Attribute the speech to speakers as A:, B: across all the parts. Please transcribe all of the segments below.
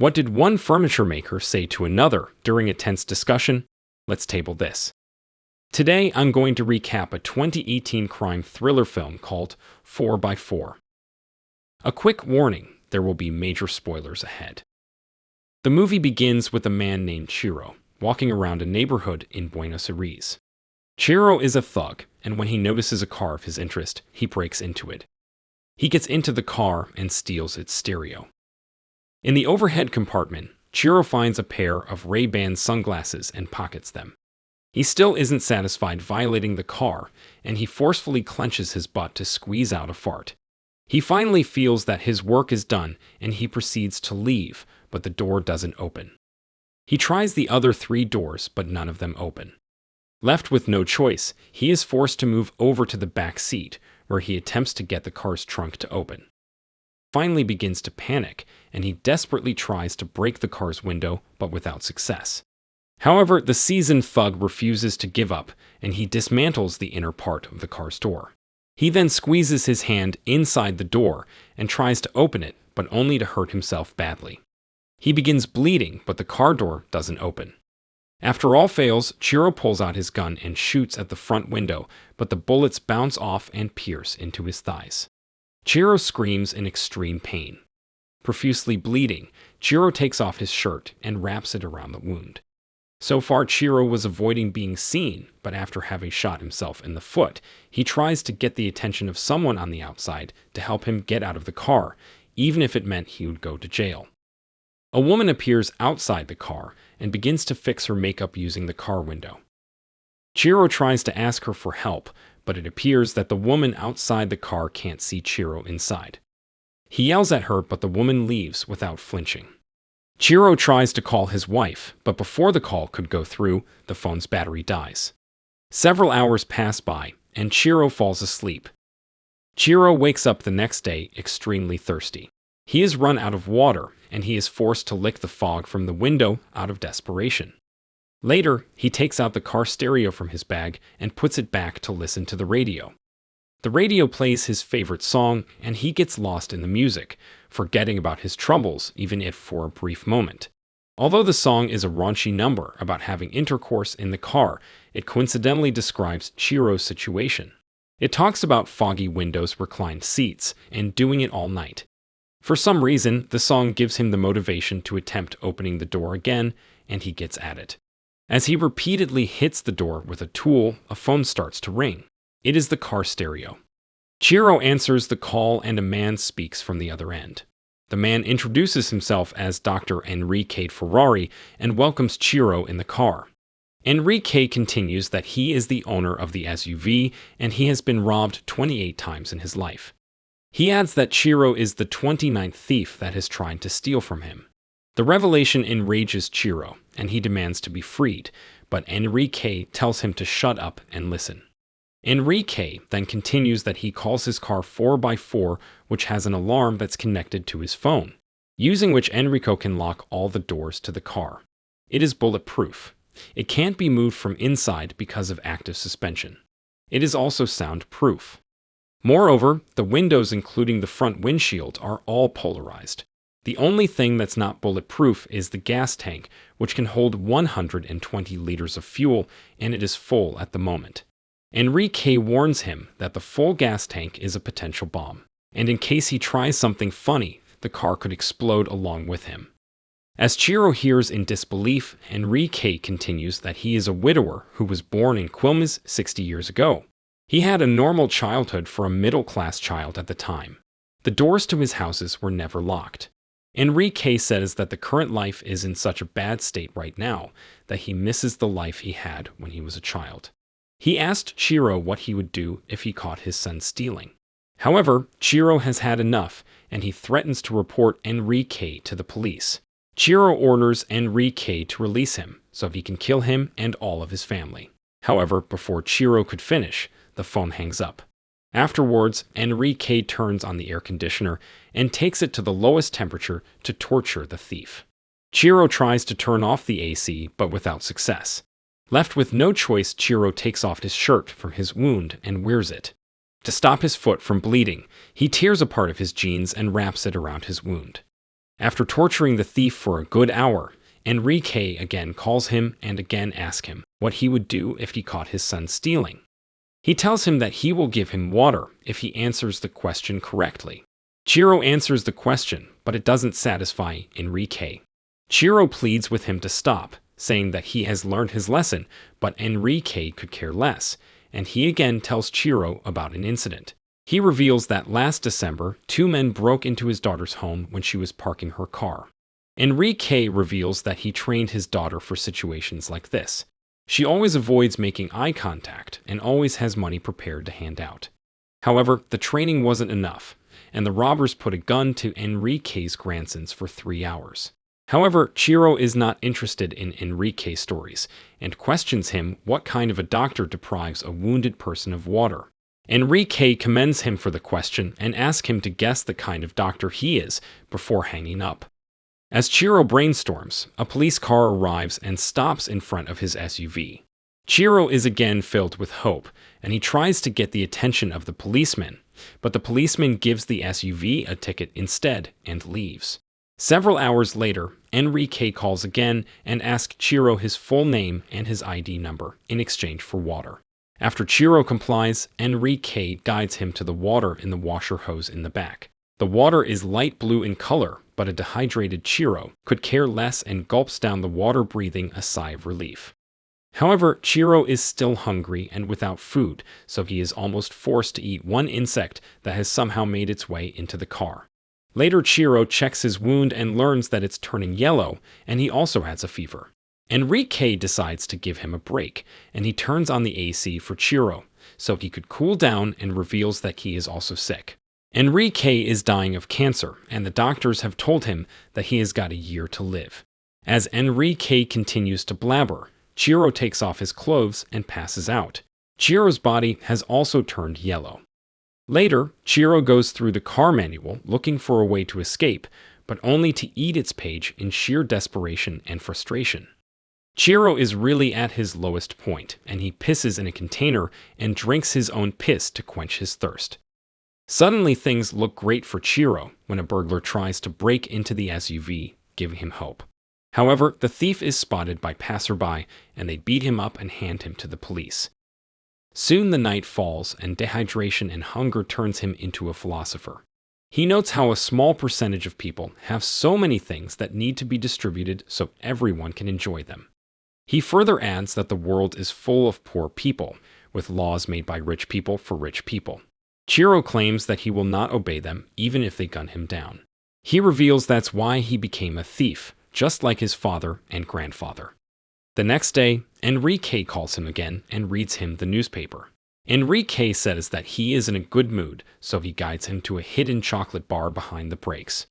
A: What did one furniture maker say to another during a tense discussion? Let's table this. Today, I'm going to recap a 2018 crime thriller film called 4x4. A quick warning, there will be major spoilers ahead. The movie begins with a man named Ciro walking around a neighborhood in Buenos Aires. Ciro is a thug, and when he notices a car of his interest, he breaks into it. He gets into the car and steals its stereo. In the overhead compartment, Ciro finds a pair of Ray-Ban sunglasses and pockets them. He still isn't satisfied violating the car, and he forcefully clenches his butt to squeeze out a fart. He finally feels that his work is done, and he proceeds to leave, but the door doesn't open. He tries the other 3 doors, but none of them open. Left with no choice, he is forced to move over to the back seat, where he attempts to get the car's trunk to open. Finally begins to panic, and he desperately tries to break the car's window, but without success. However, the seasoned thug refuses to give up, and he dismantles the inner part of the car's door. He then squeezes his hand inside the door and tries to open it, but only to hurt himself badly. He begins bleeding, but the car door doesn't open. After all fails, Ciro pulls out his gun and shoots at the front window, but the bullets bounce off and pierce into his thighs. Ciro screams in extreme pain. Profusely bleeding, Ciro takes off his shirt and wraps it around the wound. So far, Ciro was avoiding being seen, but after having shot himself in the foot, he tries to get the attention of someone on the outside to help him get out of the car, even if it meant he would go to jail. A woman appears outside the car and begins to fix her makeup using the car window. Ciro tries to ask her for help, but it appears that the woman outside the car can't see Ciro inside. He yells at her, but the woman leaves without flinching. Ciro tries to call his wife, but before the call could go through, the phone's battery dies. Several hours pass by, and Ciro falls asleep. Ciro wakes up the next day extremely thirsty. He is run out of water, and he is forced to lick the fog from the window out of desperation. Later, he takes out the car stereo from his bag and puts it back to listen to the radio. The radio plays his favorite song, and he gets lost in the music, forgetting about his troubles, even if for a brief moment. Although the song is a raunchy number about having intercourse in the car, it coincidentally describes Ciro's situation. It talks about foggy windows, reclined seats, and doing it all night. For some reason, the song gives him the motivation to attempt opening the door again, and he gets at it. As he repeatedly hits the door with a tool, a phone starts to ring. It is the car stereo. Ciro answers the call, and a man speaks from the other end. The man introduces himself as Dr. Enrique Ferrari and welcomes Ciro in the car. Enrique continues that he is the owner of the SUV, and he has been robbed 28 times in his life. He adds that Ciro is the 29th thief that has tried to steal from him. The revelation enrages Ciro, and he demands to be freed, but Enrique tells him to shut up and listen. Enrique then continues that he calls his car 4x4, which has an alarm that's connected to his phone, using which Enrico can lock all the doors to the car. It is bulletproof. It can't be moved from inside because of active suspension. It is also soundproof. Moreover, the windows, including the front windshield, are all polarized. The only thing that's not bulletproof is the gas tank, which can hold 120 liters of fuel, and it is full at the moment. Enrique warns him that the full gas tank is a potential bomb, and in case he tries something funny, the car could explode along with him. As Ciro hears in disbelief, Enrique continues that he is a widower who was born in Quilmes 60 years ago. He had a normal childhood for a middle-class child at the time. The doors to his houses were never locked. Enrique says that the current life is in such a bad state right now that he misses the life he had when he was a child. He asked Ciro what he would do if he caught his son stealing. However, Ciro has had enough, and he threatens to report Enrique to the police. Ciro orders Enrique to release him so he can kill him and all of his family. However, before Ciro could finish, the phone hangs up. Afterwards, Enrique turns on the air conditioner and takes it to the lowest temperature to torture the thief. Ciro tries to turn off the AC, but without success. Left with no choice, Ciro takes off his shirt from his wound and wears it. To stop his foot from bleeding, he tears a part of his jeans and wraps it around his wound. After torturing the thief for a good hour, Enrique again calls him and again asks him what he would do if he caught his son stealing. He tells him that he will give him water if he answers the question correctly. Ciro answers the question, but it doesn't satisfy Enrique. Ciro pleads with him to stop, saying that he has learned his lesson, but Enrique could care less, and he again tells Ciro about an incident. He reveals that last December, two men broke into his daughter's home when she was parking her car. Enrique reveals that he trained his daughter for situations like this. She always avoids making eye contact and always has money prepared to hand out. However, the training wasn't enough, and the robbers put a gun to Enrique's grandsons for 3 hours. However, Ciro is not interested in Enrique's stories and questions him what kind of a doctor deprives a wounded person of water. Enrique commends him for the question and asks him to guess the kind of doctor he is before hanging up. As Ciro brainstorms, a police car arrives and stops in front of his SUV. Ciro is again filled with hope, and he tries to get the attention of the policeman, but the policeman gives the SUV a ticket instead and leaves. Several hours later, Enrique calls again and asks Ciro his full name and his ID number in exchange for water. After Ciro complies, Enrique guides him to the water in the washer hose in the back. The water is light blue in color, but a dehydrated Ciro could care less and gulps down the water, breathing a sigh of relief. However, Ciro is still hungry and without food, so he is almost forced to eat one insect that has somehow made its way into the car. Later, Ciro checks his wound and learns that it's turning yellow, and he also has a fever. Enrique decides to give him a break, and he turns on the AC for Ciro, so he could cool down, and reveals that he is also sick. Enrique is dying of cancer, and the doctors have told him that he has got a year to live. As Enrique continues to blabber, Ciro takes off his clothes and passes out. Ciro's body has also turned yellow. Later, Ciro goes through the car manual looking for a way to escape, but only to eat its page in sheer desperation and frustration. Ciro is really at his lowest point, and he pisses in a container and drinks his own piss to quench his thirst. Suddenly, things look great for Ciro when a burglar tries to break into the SUV, giving him hope. However, the thief is spotted by passerby, and they beat him up and hand him to the police. Soon the night falls, and dehydration and hunger turns him into a philosopher. He notes how a small percentage of people have so many things that need to be distributed so everyone can enjoy them. He further adds that the world is full of poor people, with laws made by rich people for rich people. Ciro claims that he will not obey them even if they gun him down. He reveals that's why he became a thief, just like his father and grandfather. The next day, Enrique calls him again and reads him the newspaper. Enrique says that he is in a good mood, so he guides him to a hidden chocolate bar behind the brakes.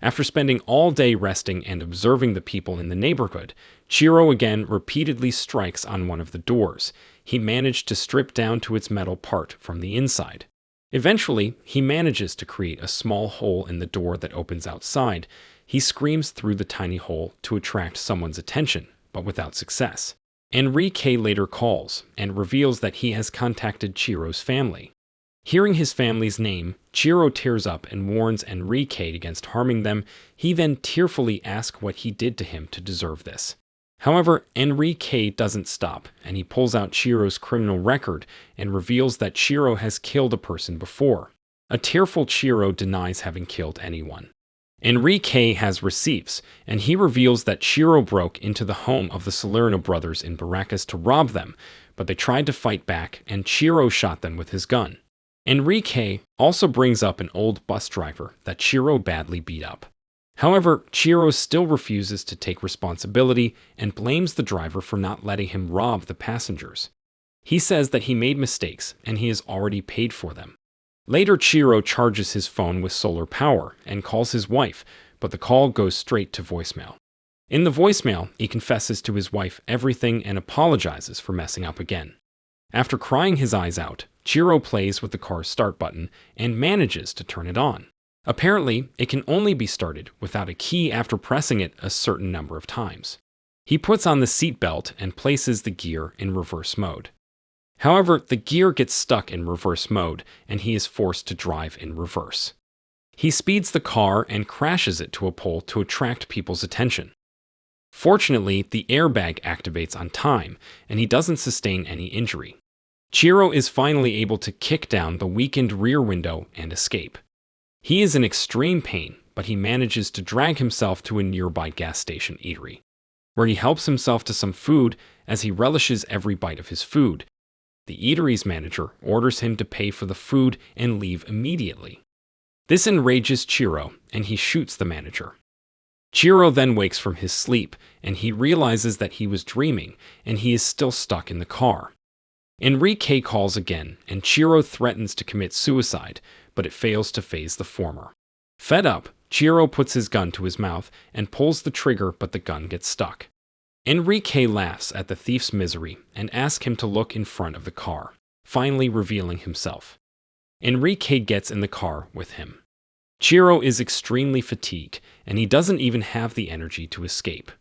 A: After spending all day resting and observing the people in the neighborhood, Ciro again repeatedly strikes on one of the doors. He managed to strip down to its metal part from the inside. Eventually, he manages to create a small hole in the door that opens outside. He screams through the tiny hole to attract someone's attention, but without success. Enrique later calls and reveals that he has contacted Ciro's family. Hearing his family's name, Ciro tears up and warns Enrique against harming them. He then tearfully asks what he did to him to deserve this. However, Enrique doesn't stop, and he pulls out Ciro's criminal record and reveals that Ciro has killed a person before. A tearful Ciro denies having killed anyone. Enrique has receipts, and he reveals that Ciro broke into the home of the Salerno brothers in Barracas to rob them, but they tried to fight back, and Ciro shot them with his gun. Enrique also brings up an old bus driver that Ciro badly beat up. However, Ciro still refuses to take responsibility and blames the driver for not letting him rob the passengers. He says that he made mistakes and he has already paid for them. Later, Ciro charges his phone with solar power and calls his wife, but the call goes straight to voicemail. In the voicemail, he confesses to his wife everything and apologizes for messing up again. After crying his eyes out, Ciro plays with the car's start button and manages to turn it on. Apparently, it can only be started without a key after pressing it a certain number of times. He puts on the seatbelt and places the gear in reverse mode. However, the gear gets stuck in reverse mode, and he is forced to drive in reverse. He speeds the car and crashes it to a pole to attract people's attention. Fortunately, the airbag activates on time, and he doesn't sustain any injury. Ciro is finally able to kick down the weakened rear window and escape. He is in extreme pain, but he manages to drag himself to a nearby gas station eatery, where he helps himself to some food as he relishes every bite of his food. The eatery's manager orders him to pay for the food and leave immediately. This enrages Ciro, and he shoots the manager. Ciro then wakes from his sleep, and he realizes that he was dreaming, and he is still stuck in the car. Enrique calls again, and Ciro threatens to commit suicide, but it fails to faze the former. Fed up, Ciro puts his gun to his mouth and pulls the trigger, but the gun gets stuck. Enrique laughs at the thief's misery and asks him to look in front of the car, finally revealing himself. Enrique gets in the car with him. Ciro is extremely fatigued, and he doesn't even have the energy to escape.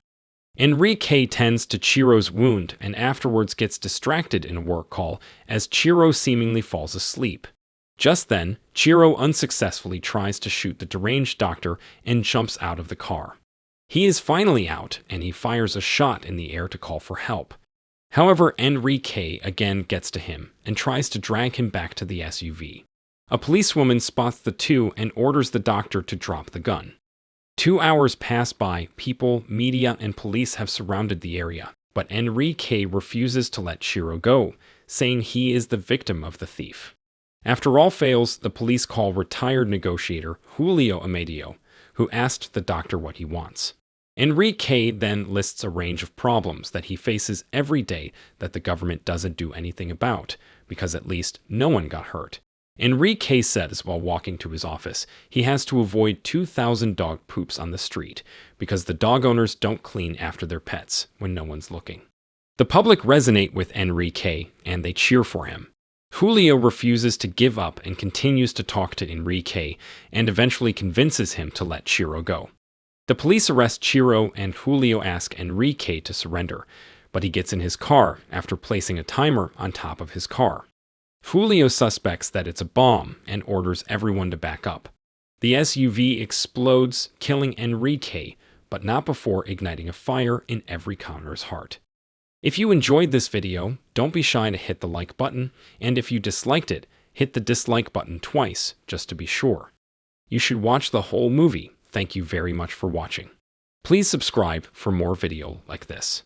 A: Enrique tends to Ciro's wound and afterwards gets distracted in a work call as Ciro seemingly falls asleep. Just then, Ciro unsuccessfully tries to shoot the deranged doctor and jumps out of the car. He is finally out, and he fires a shot in the air to call for help. However, Enrique again gets to him and tries to drag him back to the SUV. A policewoman spots the two and orders the doctor to drop the gun. 2 hours pass by, people, media, and police have surrounded the area, but Enrique refuses to let Ciro go, saying he is the victim of the thief. After all fails, the police call retired negotiator Julio Amadeo, who asked the doctor what he wants. Enrique then lists a range of problems that he faces every day that the government doesn't do anything about, because at least no one got hurt. Enrique says while walking to his office, he has to avoid 2,000 dog poops on the street because the dog owners don't clean after their pets when no one's looking. The public resonate with Enrique, and they cheer for him. Julio refuses to give up and continues to talk to Enrique, and eventually convinces him to let Ciro go. The police arrest Ciro, and Julio asks Enrique to surrender, but he gets in his car after placing a timer on top of his car. Julio suspects that it's a bomb and orders everyone to back up. The SUV explodes, killing Enrique, but not before igniting a fire in every connor's heart. If you enjoyed this video, don't be shy to hit the like button, and if you disliked it, hit the dislike button twice, just to be sure. You should watch the whole movie. Thank you very much for watching. Please subscribe for more video like this.